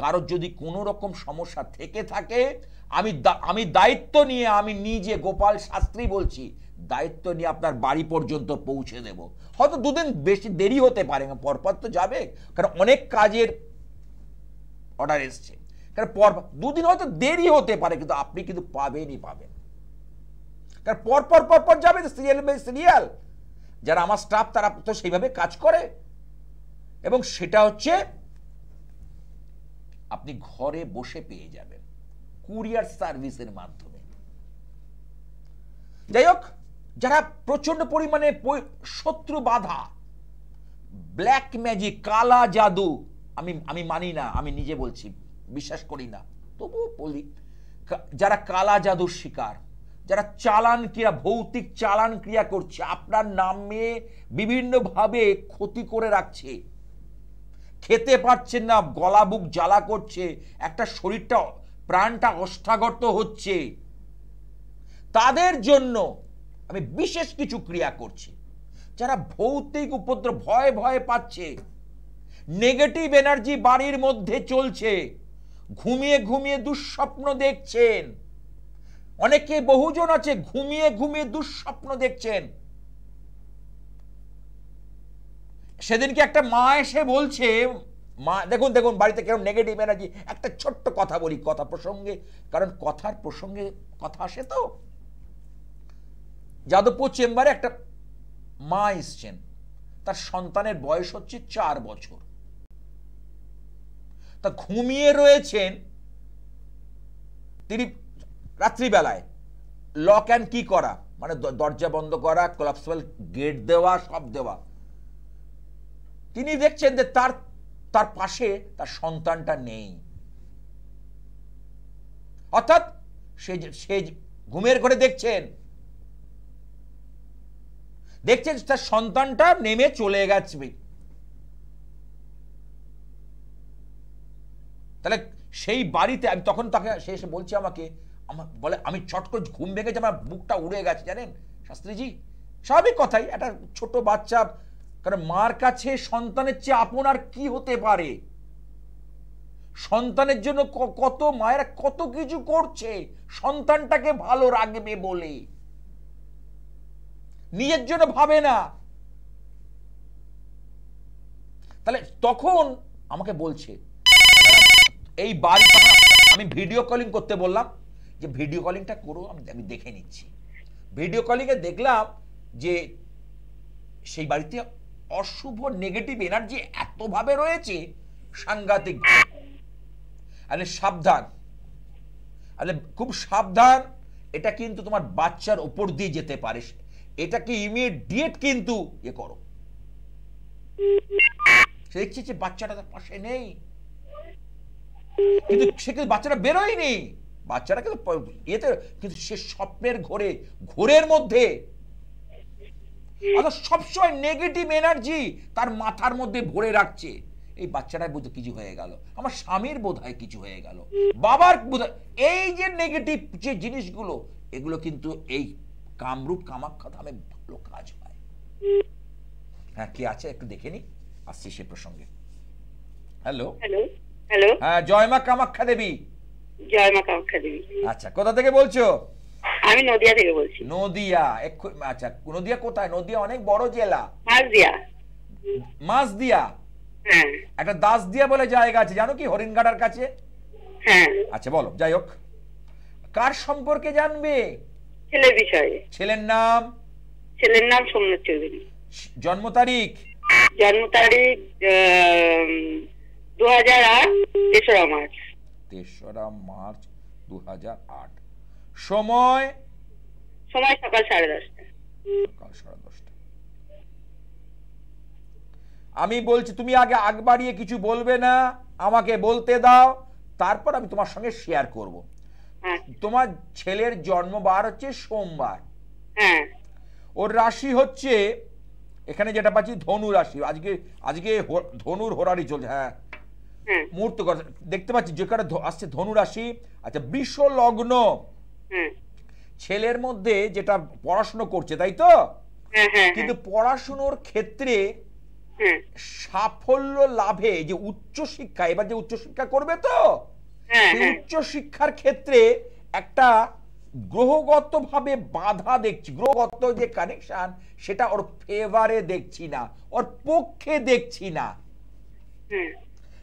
কারোর যদি কোনো রকম সমস্যা থেকে থাকে, আমি দায়িত্ব নিয়ে, আমি নিজে গোপাল শাস্ত্রী বলছি, দায়িত্ব নিয়ে আপনার বাড়ি পর্যন্ত পৌঁছে দেব। হয়তো দুদিন বেশি দেরি হতে পারে, পরপর তো যাবে, কারণ অনেক কাজের অর্ডার এসছে, কারণ দুদিন হয়তো দেরি হতে পারে, কিন্তু আপনি কিন্তু পাবেনই পাবেন। কারণ পরপর যাবে, সিরিয়াল বাই সিরিয়াল। যারা আমার স্টাফ তারা তো সেইভাবে কাজ করে, এবং সেটা হচ্ছে আপনি ঘরে বসে পেয়ে যাবেন কুরিয়ার সার্ভিসের মাধ্যমে। যাই হোক, যারা প্রচন্ড পরিমাণে শত্রু বাধা, ব্ল্যাক ম্যাজিক, কালা জাদু, আমি মানি না, আমি নিজে বলছি বিশ্বাস করি না, তবুও বলি, যারা কালা জাদুর শিকার, যারা চালান ক্রিয়া, ভৌতিক চালান ক্রিয়া করছে, আপনার নামে বিভিন্নভাবে ক্ষতি করে রাখছে, খেতে পারছেন না, গলা বুক জ্বালা করছে, একটা শরীরটা প্রাণটা অষ্টাগত হচ্ছে, তাদের জন্য আমি বিশেষ কিছু ক্রিয়া করছি। যারা ভৌতিক উপদ্রব, ভয় ভয় পাচ্ছে, নেগেটিভ এনার্জি বাড়ির মধ্যে চলছে, ঘুমিয়ে ঘুমিয়ে দুঃস্বপ্ন দেখছেন, অনেকে বহুজন আছে ঘুমিয়ে ঘুমিয়ে দুঃস্বপ্ন দেখছেন। সেদিনকে একটা মা এসে বলছে, মা দেখুন বাড়িতে কেমন নেগেটিভ এনার্জি। একটা ছোট্ট কথা বলি, কথা প্রসঙ্গে, কারণ কথার প্রসঙ্গে কথা আসে তো। যাদবপুর চেম্বারে একটা মা এসছেন, তার সন্তানের বয়স হচ্ছে 4 বছর, তা ঘুমিয়ে রয়েছেন তিনি রাত্রিবেলায়, লক অ্যান্ড কি করা, মানে দরজা বন্ধ করা, কোলাপসিবল গেট দেওয়া, সব দেওয়া। তিনি দেখছেন যে তার পাশে তার সন্তানটা নেই, অর্থাৎ সে ঘুমের ঘরে দেখছেন তার সন্তানটা নেমে চলে গেছে। তাহলে সেই বাড়িতে আমি তখন তাকে, সে এসে বলছে আমাকে, বলে আমি চট করে ঘুম ভেঙেছে, আমার বুকটা উড়ে গেছে জানেন শাস্ত্রীজি। স্বাভাবিক কথাই, একটা ছোট বাচ্চা, কারণ মার কাছে সন্তানের চেয়ে আপন আর কি হতে পারে। সন্তানের জন্য কত মায়েরা কত কিছু করছে, সন্তানটাকে ভালো রাখবে বলে, নিজের জন্য ভাবে না। তাহলে তখন আমাকে বলছে, এই বাড়ি, আমি ভিডিও কলিং করতে বললাম, যে ভিডিও কলিংটা করো, আমি দেখে নিচ্ছি। ভিডিও কলিংয়ে দেখলাম যে সেই বাড়িতে অশুভ নেগেটিভ এনার্জি এতভাবে রয়েছে, সাংঘাতিক। আরে সাবধান, আরে খুব সাবধান, এটা কিন্তু তোমার বাচ্চার উপর দিয়ে যেতে পারে, এটাকে ইমিডিয়েট কিন্তু এ করো। সে দেখছি যে বাচ্চাটা তার পাশে নেই, কিন্তু সে কিন্তু বাচ্চাটা বেরোয়নি, বাচ্চাটা কিন্তু ইয়েতে, কিন্তু সে স্বপ্নের ঘোরের মধ্যে, অর্থাৎ সবসময় নেগেটিভ এনার্জি তার মাথার মধ্যে ভরে রাখছে। এই বাচ্চাটার বোধহয় কিছু হয়ে গেল, আমার স্বামীর বোধহয় কিছু হয়ে গেল, বাবার বোধহয়, এই যে নেগেটিভ যে জিনিসগুলো, এগুলো কিন্তু এই কামরূপ কামাখ্যা ধামে ভালো কাজ হয়। হ্যাঁ, কে আছে একটু দেখে নি, আসছি সে প্রসঙ্গে। হ্যালো হ্যালো হ্যালো, হ্যাঁ, জয় মা কামাখ্যা দেবী। জয় মা কামাখ্যা দেবী। আচ্ছা, কোথা থেকে বলছো? আমি নদিয়া থেকে বলছি। নদিয়া, আচ্ছা নদিয়া কোথায়? নদিয়া অনেক বড় জেলা। মাঝদিয়া। মাঝদিয়া? হ্যাঁ। একটা দাসদিয়া বলে জায়গা আছে, জানো কি, হরিণঘাটার কাছে? হ্যাঁ। আচ্ছা বলো, যাই হোক, কার সম্পর্কে জানবে? ছেলের বিষয়ে। ছেলের নাম? ছেলের নাম সোমনাথ চৌধুরী। জন্ম তারিখ? জন্ম তারিখ 2008 তেসরা মার্চ। 3রা মার্চ 2008। সময়? সময় সকাল 10:30। সকাল 10:30। আমি বলছি, তুমি আগে আগ বাড়িয়ে কিছু বলবে না, আমাকে বলতে দাও, তারপর আমি তোমার সঙ্গে শেয়ার করব। তোমার ছেলের জন্মবার হচ্ছে সোমবার। হ্যাঁ। ওর রাশি হচ্ছে, এখানে যেটা পাচ্ছি, ধনু রাশি। আজকে আজকে ধনুর হোরারি চলছে। হ্যাঁ, মুহূর্ত দেখতে পাচ্ছি যেখানে আসছে ধনু রাশি। আচ্ছা, বৃষ লগ্ন। ছেলের মধ্যে যেটা পড়াশুনো করছে, তাই তো? কিন্তু পড়াশুনোর ক্ষেত্রে সাফল্য লাভে যে উচ্চ শিক্ষা, এবার যে উচ্চ শিক্ষা করবে, তো উচ্চ শিক্ষার ক্ষেত্রে একটা গ্রহগত ভাবে বাধা দেখছি, গ্রহগত যে কানেকশন, সেটা ওর ফেভারে দেখছি না, ওর পক্ষে দেখছি না।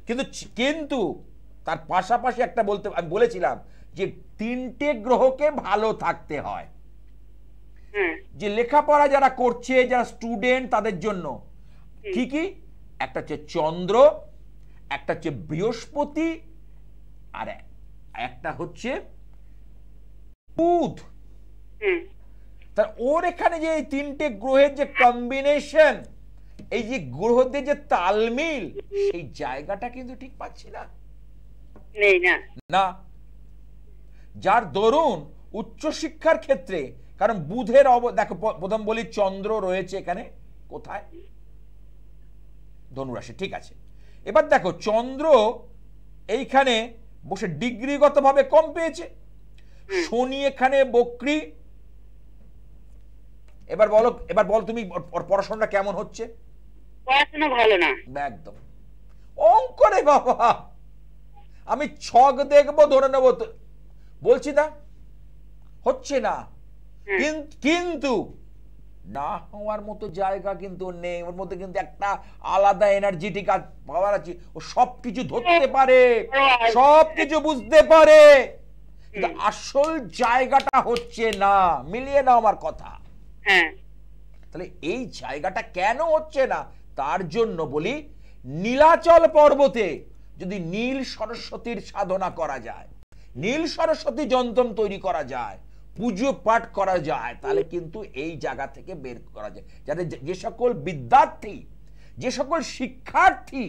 কিন্তু কিন্তু তার পাশাপাশি একটা আমি বলেছিলাম যে 3টে গ্রহকে ভালো থাকতে হয়। যে লেখাপড়া যারা করছে, যারা স্টুডেন্ট, তাদের জন্য কি কি? একটা হচ্ছে চন্দ্র, একটা হচ্ছে বৃহস্পতি, আর একটা হচ্ছে বুধ। তার ওর এখানে যে এই 3টে গ্রহের যে কম্বিনেশন, এই যে গ্রহদের যে তালমিল, সেই জায়গাটা কিন্তু ঠিক পাচ্ছি না। না, যার দরুন উচ্চশিক্ষার ক্ষেত্রে, কারণ বুধের দেখো, প্রথম বলি চন্দ্র রয়েছে এখানে কোথায়? ধনুরাশি, ঠিক আছে। এবার দেখো, চন্দ্র এইখানে বসে ডিগ্রিগত ভাবে কম পেয়েছে, শনি এখানে বক্রী। এবার বলো তুমি, পড়াশোনাটা কেমন হচ্ছে? পড়াশোনা ভালো না একদম। অঙ্ক রে বাবা, আমি ছক দেখবো, ধরে নেবো, বলছি না হচ্ছে না। কিন্তু না হওয়ার মতো জায়গা কিন্তু নেই, ওর মধ্যে কিন্তু একটা আলাদা এনার্জেটিক পাওয়ার আছে। ও সবকিছু ধরতে পারে, সবকিছু বুঝতে পারে, কিন্তু আসল জায়গাটা হচ্ছে না। মিলিয়ে নাও আমার কথা। তাহলে এই জায়গাটা কেন হচ্ছে না, তার জন্য বলি, নীলাচল পর্বতে যদি নীল সরস্বতীর সাধনা করা যায়, নীল সরস্বতী যন্ত্রম তৈরি করা যায়, পুজো পাঠ করা যায়, তাহলে কিন্তু এই জায়গা থেকে বের করা যায়। যাতে যে সকল বিদ্যার্থী, যে সকল শিক্ষার্থী,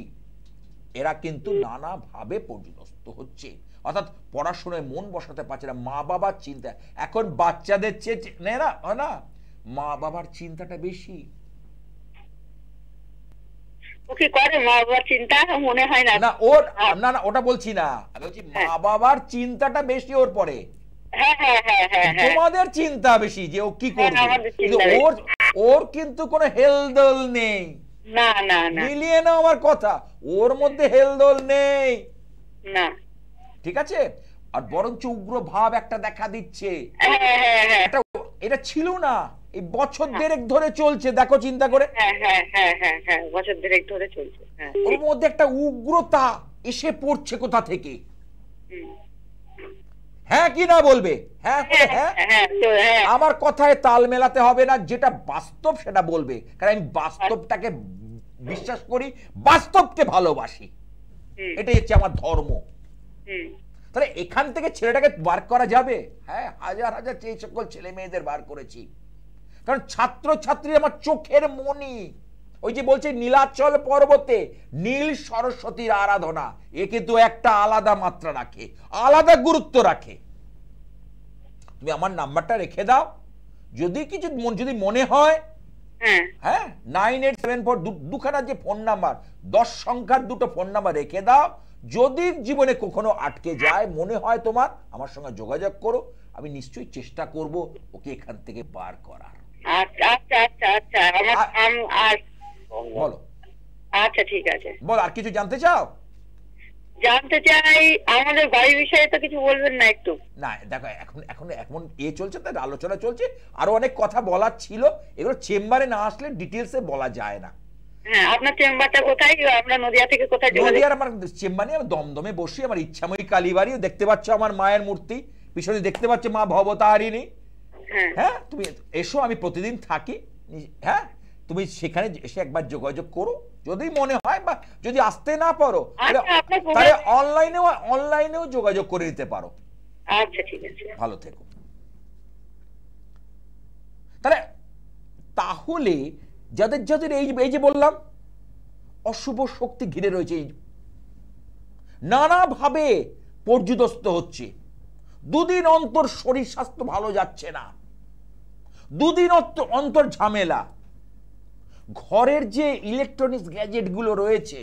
এরা কিন্তু নানাভাবে পর্যদস্ত হচ্ছে, অর্থাৎ পড়াশোনায় মন বসাতে পারছে না। মা বাবার চিন্তা এখন বাচ্চাদের চেয়ে না, মা বাবার চিন্তাটা বেশি। ওটা বলছি না, আমি বলছি মা বাবার চিন্তাটা বেশি ওর পরে। তোমাদের চিন্তা বেশি যে ও কি করবে, ওর কিন্তু কোনো হেলদোল নেই। মিলিয়ে নাও আমার কথা, ওর মধ্যে হেলদোল নেই। ঠিক আছে? আর বরঞ্চ উগ্র ভাব একটা দেখা দিচ্ছে। এটা ছিল না, এই বছর দেড়েক ধরে চলছে, দেখো চিন্তা করে। বছর দেড়েক ধরে চলছে। ওর মধ্যে একটা উগ্রতা এসে পড়ছে কোথা থেকে। হ্যাঁ কি না বলবে? হ্যাঁ, আমার কথায় তাল মেলাতে হবে না, যেটা বাস্তব সেটা বলবে, কারণ আমি বাস্তবটাকে বিশ্বাস করি, বাস্তবকে ভালোবাসি, এটাই হচ্ছে আমার ধর্ম। তাহলে এখান থেকে ছেলেটাকে বার করা যাবে? হ্যাঁ, হাজার হাজার এই সকল ছেলে মেয়েদের বার করেছি, কারণ ছাত্র ছাত্রী আমার চোখের মনি। ওই যে বলছে নীলাচল পর্বতে নীল সরস্বতীর আরাধনা, এ কিন্তু একটা আলাদা মাত্রা রাখে, আলাদা গুরুত্ব রাখে। তুমি আমার নাম্বারটা রেখে দাও, যদি মনে হয়, হ্যাঁ, 9874 দুখানা যে ফোন নাম্বার, 10 সংখ্যার দুটো ফোন নাম্বার রেখে দাও। যদি জীবনে কখনো আটকে যায়, মনে হয় তোমার, আমার সঙ্গে যোগাযোগ করো, আমি নিশ্চয়ই চেষ্টা করব ওকে এখান থেকে বার করার। বলো। আচ্ছা ঠিক আছে, বল, আর কিছু জানতে চাও? জানতে চাই আমাদের বাড়ির বিষয়ে তো কিছু বলবেন না একটু? না দেখো, এখন এখন এখন চলছে, তার আলোচনা চলছে, আরো অনেক কথা বলার ছিল, এগুলো চেম্বারে না আসলে ডিটেলসে বলা যায় না। হ্যাঁ, আপনার চেম্বারটা কোথায়? আমরা নদিয়া থেকে কোথায় যোগাযোগ? নদিয়ার আমার চেম্বারে আমি দমদমে বসি, আমার ইচ্ছাময়ী কালীবাড়ি, দেখতে পাচ্ছ আমার মায়ের মূর্তি পিছনে, দেখতে পাচ্ছ মা ভবতারিণী। হ্যাঁ, তুমি এসো, আমি প্রতিদিন থাকি। হ্যাঁ, তুমি সেখানে এসে একবার যোগাযোগ করো, যদি মনে হয়, বা যদি আসতে না পারো তাহলে অনলাইনেও যোগাযোগ করে নিতে পারো। আচ্ছা, ঠিক আছে, ভালো থেকো। তাহলে যাদের যাদের এই যে বললাম অশুভ শক্তি ঘিরে রয়েছে, নানাভাবে পর্যুদস্ত হচ্ছে, দুদিন অন্তর শরীর স্বাস্থ্য ভালো যাচ্ছে না, দুদিন অন্তর ঝামেলা, ঘরের যে ইলেকট্রনিক্স গ্যাজেট গুলো রয়েছে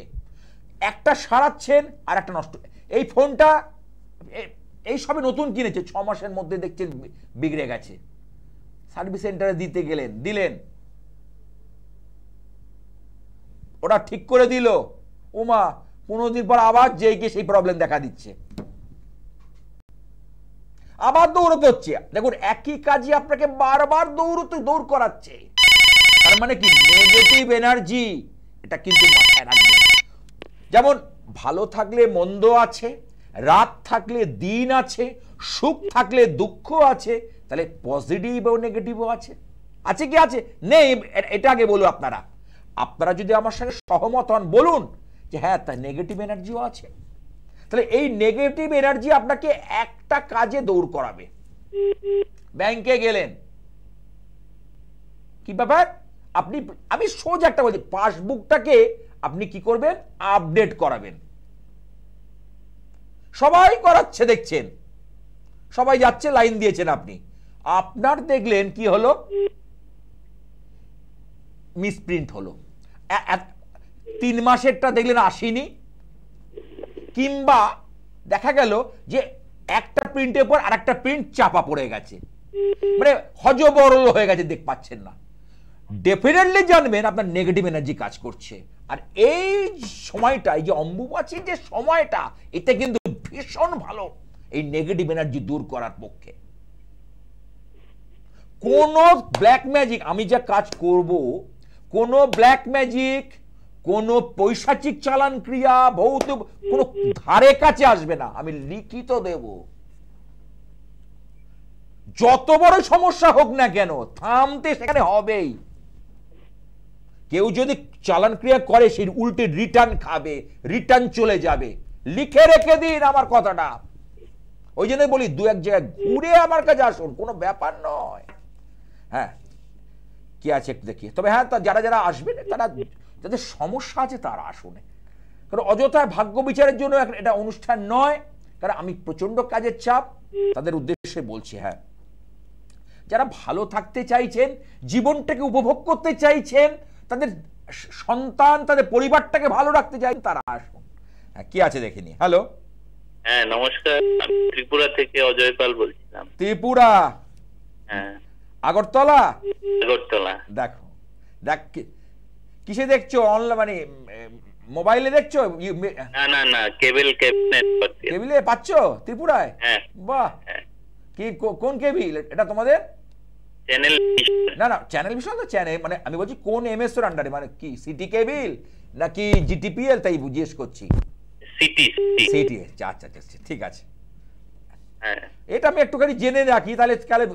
একটা সারাচ্ছেন আর একটা নষ্ট। এই ফোনটা এই সবে নতুন কিনেছে, 6 মাসের মধ্যে দেখছেন বিগড়ে গেছে, সার্ভিস সেন্টারে দিলেন, ওটা ঠিক করে দিল, ওমা 15 দিন পর আবার যেই গিয়ে সেই প্রবলেম দেখা দিচ্ছে, আবার দৌড়তে হচ্ছে। দেখুন, একই কাজে আপনাকে বারবার দৌড় করাচ্ছে, তার মানে কি নেগেটিভ এনার্জি, এটা কিন্তু মাথায় রাখবেন। যেমন ভালো থাকলে মন্দ আছে, রাত থাকলে দিন আছে, সুখ থাকলে দুঃখ আছে, তাহলে পজিটিভ ও নেগেটিভও আছে কি আছে? নেই, এটা আগে বলুন। আপনারা যদি আমার সঙ্গে সহমত হন বলুন যে হ্যাঁ, তাই নেগেটিভ এনার্জিও আছে। তাহলে এই নেগেটিভ এনার্জি আপনাকে একটা কাজে দৌড় করাবে। ব্যাংকে গেলেন, কি ব্যাপার, আমি সোজা একটা বলছি, পাসবুকটাকে আপনি কি করবেন, আপডেট করাবেন। সবাই করাচ্ছে, দেখছেন সবাই যাচ্ছে, লাইন দিয়েছেন আপনি, আপনার দেখলেন কি হলো, মিসপ্রিন্ট হলো, 3 মাসেরটা দেখলেন আসেনি, কিংবা দেখা গেল যে একটা প্রিন্টের পর আরেকটা প্রিন্ট চাপা পড়ে গেছে, মানে হজবরল হয়ে গেছে, দেখ পাচ্ছেন না, ডেফিনেটলি জানবেন আপনার নেগেটিভ এনার্জি কাজ করছে। আর এই সময়টা, এই যে অম্বুবাচীর যে সময়টা, এটা কিন্তু ভীষণ ভালো এই নেগেটিভ এনার্জি দূর করার পক্ষে। কোন ব্ল্যাক ম্যাজিক, আমি যা কাজ করব, কোন ব্ল্যাক ম্যাজিক, কোন পৈশাচিক চালান ক্রিয়া, ভৌত কোন ধারে কাছে আসবে না, আমি লিখিত দেব। যত বড় সমস্যা হোক না কেন, থামতে সেখানে হবেই। কেউ যদি চালান ক্রিয়া করে, সেই উল্টে রিটার্ন খাবে, রিটার্ন চলে যাবে। লিখে রেখে দিন আমার কথাটা, ওই জন্য বলি 2-1 জায়গায় ঘুরে আমার কাছে আসুন, কোনো ব্যাপার নয়। হ্যাঁ, কি আছে একটু দেখি। তবে হ্যাঁ, যারা যারা আসবেন, তারা যাদের সমস্যা আছে তারা আসুন, কারণ অযথায় ভাগ্য বিচারের জন্য এটা অনুষ্ঠান নয়, কারণ আমি প্রচন্ড কাজের চাপ, তাদের উদ্দেশ্যে বলছি। হ্যাঁ, যারা ভালো থাকতে চাইছেন, জীবনটাকে উপভোগ করতে চাইছেন, তাদের সন্তান, তাদের পরিবারটাকে ভালো রাখতে চাই, তারা আসুন। হ্যাঁ, কি আছে দেখিনি। হ্যালো, হ্যাঁ নমস্কার, ত্রিপুরা থেকে অজয় পাল বলছিলাম। ত্রিপুরা? হ্যাঁ, আগরতলা। দেখো, দেখ, কিসে দেখছো? অনলাইন মানে মোবাইলে দেখছো? না কেবিলে পাচ্ছো ত্রিপুরায়? হ্যাঁ। বাহ, কি কোন কেবিল এটা তোমাদের? চ্যানেল। না, চ্যানেল ভিশন তো চ্যানেল, মানে আমি বলছি কোন এমএস এর আন্ডারে, মানে কি সিটি কেবিল নাকি জিটিপিএল, তাই জিজ্ঞেস করছি। সিটি। আচ্ছা, ঠিক আছে। এটা আমি একটুখানি জেনে রাখি,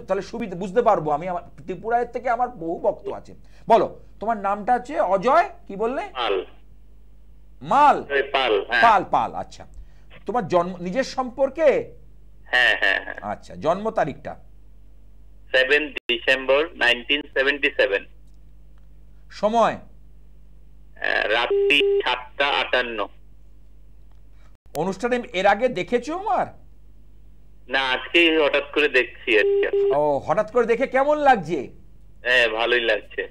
তাহলে সুবিধা বুঝতে পারবো আমি। আমার ত্রিপুরার থেকে আমার বহু ভক্ত আছে। বলো, তোমার নামটা হচ্ছে অজয়, কি বললে? পাল। আচ্ছা, তোমার জন্ম নিজের সম্পর্কে? হ্যাঁ। আচ্ছা, জন্ম তারিখটা? 7 ডিসেম্বর 1977। সময়? রাত্রি 7:58। অনুষ্ঠানে এর আগে দেখেছো আমার? না, আজকে হঠাৎ করে দেখছি। ও, হঠাৎ করে দেখে কেমন লাগছে? হ্যাঁ, ভালোই লাগছে।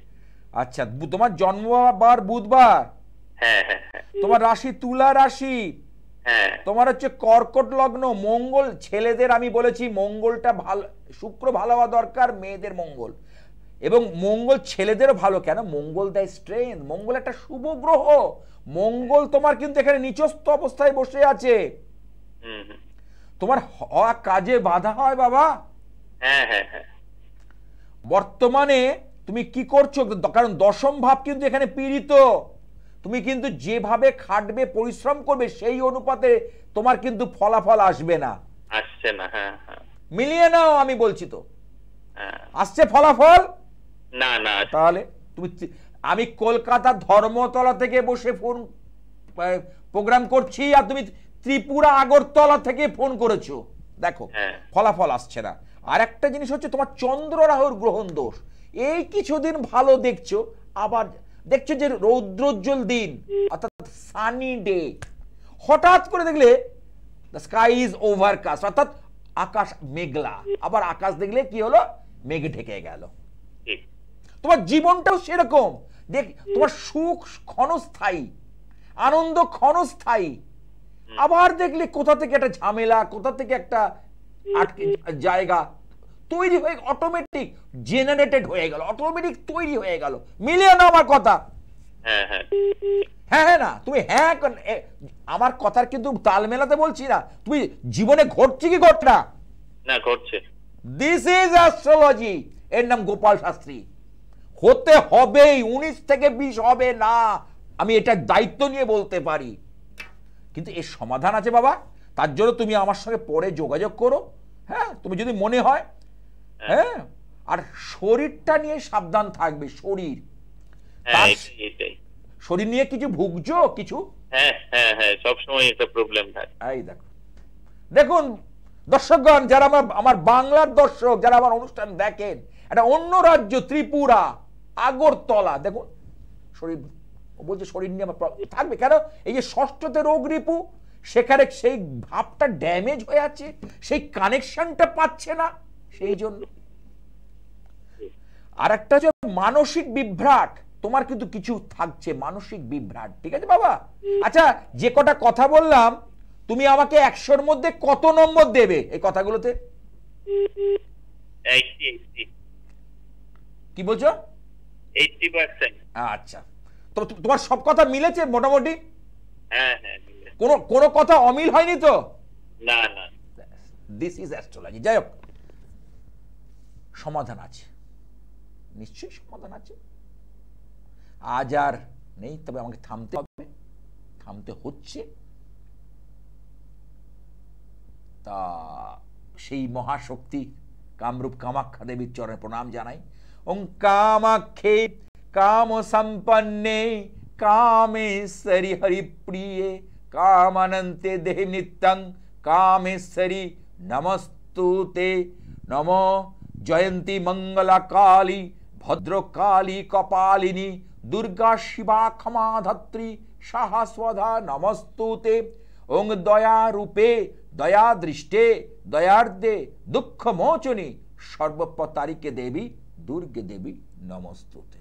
আচ্ছা, তোমার জন্মবার বুধবার? হ্যাঁ। তোমার রাশি তুলা রাশি? হ্যাঁ। তোমার হচ্ছে কর্কট লগ্ন। মঙ্গল, ছেলেদের আমি বলেছি মঙ্গলটা ভালো, শুক্র ভালো হওয়া দরকার, মেয়েদের মঙ্গল। এবং মঙ্গল ছেলেদেরও ভালো, কেন? মঙ্গল দেয় স্ট্রেংথ, মঙ্গল একটা শুভ গ্রহ। মঙ্গল তোমার কিন্তু এখানে নিচস্থ অবস্থায় বসে আছে, তোমার হওয়া কাজে বাধা হয় বাবা। হ্যাঁ হ্যাঁ হ্যাঁ। বর্তমানে তুমি কি করছো, কারণ দশম ভাব কিন্তু এখানে পীড়িত। তুমি কিন্তু যেভাবে খাটবে পরিশ্রম করবে সেই অনুপাতে তোমার কিন্তু ফলাফল আসবে না, আসছে না। হ্যাঁ হ্যাঁ, মিলিয়ে নাও, আমি বলছি তো। হ্যাঁ। আসছে ফলাফল? না না। তাহলে তুমি, আমি কলকাতা ধর্মতলা থেকে বসে ফোন প্রোগ্রাম করছি, আর তুমি ত্রিপুরা আগরতলা থেকে ফোন করেছো, দেখো ফলাফল আসছে না। আর একটা জিনিস হচ্ছে তোমার চন্দ্র রাহুর গ্রহণ দোষ। এই কিছুদিন ভালো দেখছো, আবার দেখছো যে রৌদ্রোজ্জ্বল দিন অর্থাৎ সানি ডে, হঠাৎ করে দেখলে দ্য স্কাই ইজ ওভারকাস্ট, অর্থাৎ আকাশ মেঘলা, আবার আকাশ দেখলে কি হলো, মেঘ ঢেকে গেল। তোমার জীবনটাও সেরকম, দেখ তোমার সুখ ক্ষণস্থায়ী, আনন্দ ক্ষণস্থায়ী, আবার দেখলে কোথা থেকে একটা ঝামেলা, কোথা থেকে একটা জায়গা তৈরি হয়ে অটোমেটিক জেনারেটেড হয়ে গেল, অটোমেটিক তৈরি হয়ে গেল। মিলিয়ে না আমার কথা? হ্যাঁ হ্যাঁ হ্যাঁ না, তুমি হ্যাঁ, আমার কথার কিন্তু তাল মেলাতে বলছি না, তুমি জীবনে ঘটছে কি ঘটছে না? না, ঘটছে। দিস ইজ অ্যাস্ট্রোলজি, এর নাম গোপাল শাস্ত্রী। হতে হবেই, 19 থেকে 20 হবে না, আমি এটা দায়িত্ব নিয়ে বলতে পারি। কিন্তু এর সমাধান আছে বাবা, তার জন্য তুমি আমার সঙ্গে পরে যোগাযোগ করো। হ্যাঁ, তুমি যদি মনে হয়। হ্যাঁ, আর শরীরটা নিয়ে সাবধান থাকবে। শরীর, শরীর নিয়ে কিছু ভুগছো কিছু? হ্যাঁ হ্যাঁ হ্যাঁ, সব সময় একটা প্রবলেম থাকে। এই দেখো, দেখুন দর্শকগণ, যারা আমার বাংলার দর্শক, যারা আমার অনুষ্ঠান দেখেন, একটা অন্য রাজ্য ত্রিপুরা আগরতলা, দেখুন শরীর, বলছে শরীর নিয়ে আমার থাকবে। কেন? এই যে ষষ্ঠতে রোগ রিপু, সেখানে সেই ভাবটা ড্যামেজ হয়ে আছে, সেই কানেকশনটা পাচ্ছে না, সেই জন্য। আর একটা হচ্ছে মানসিক বিভ্রাট, তোমার কিন্তু কিছু থাকছে মানসিক বিভ্রাট, ঠিক আছে বাবা? আচ্ছা, যে কটা কথা বললাম, তুমি আমাকে 100-র মধ্যে কত নম্বর দেবে এই কথাগুলোতে? 80 কি বলছো? 80%। আচ্ছা, তো তোমার সব কথা মিলেছে মোটামুটি? হ্যাঁ হ্যাঁ, কোনো কথা অমিল হয়নি তো? না না। This is astrology. যাই হোক, সমাধান আছে, নিশ্চয়ই সমাধান আছে। আজ আর নেই, তবে আমাকে থামতে হবে, থামতে হচ্ছে। তা সেই মহাশক্তি কামরূপ কামাখ্যা দেবীর চরণে প্রণাম জানাই। ওং কামাখ্যে কাম সম্পন্নে কামেশ্বরী হরিপ্রিয়ে কামানন্তে দেহি নিত্যং কামেশ্বরী নমস্তুতে। নমো জয়ন্তী মঙ্গলা কালী ভদ্রকালী কপালিনী দুর্গা শিবা ক্ষমা ধাত্রী সাহস্বধা নমস্তুতে। ওং দয়া রূপে দয়া দৃষ্টে দয়ার্দে দুঃখ মোচনী সর্বপতারিকে দেবী দুর্গে দেবী নমস্তুতে।